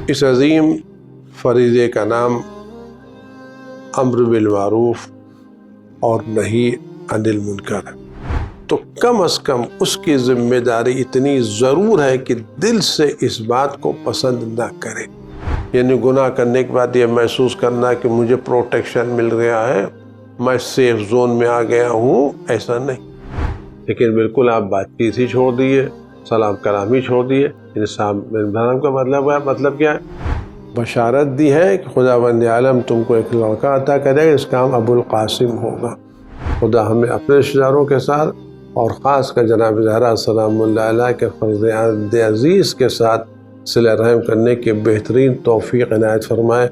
اس عظیم فریضے کا نام امر بالمعروف اور نہی عن المنکر ہے، تو کم از کم اس کی ذمہ داری اتنی ضرور ہے کہ دل سے اس بات کو پسند نہ کرے. یعنی گناہ کرنے کے بعد یہ محسوس کرنا کہ مجھے پروٹیکشن مل گیا ہے، میں سیف زون میں آ گیا ہوں، ایسا نہیں. لیکن بالکل آپ بات چیت ہی چھوڑ دیے، سلام کلام ہی چھوڑ دیے. انسان کا مطلب کیا ہے؟ بشارت دی ہے کہ خداوند عالم تم کو ایک لڑکا عطا کرے گا، اس کا نام ابو القاسم ہوگا. خدا ہمیں اپنے رشتہ داروں کے ساتھ اور خاص کر جناب زہرا سلام اللہ علیہ کے فرزند عزیز کے ساتھ صلہ رحم کرنے کی بہترین توفیق عنایت فرمائے.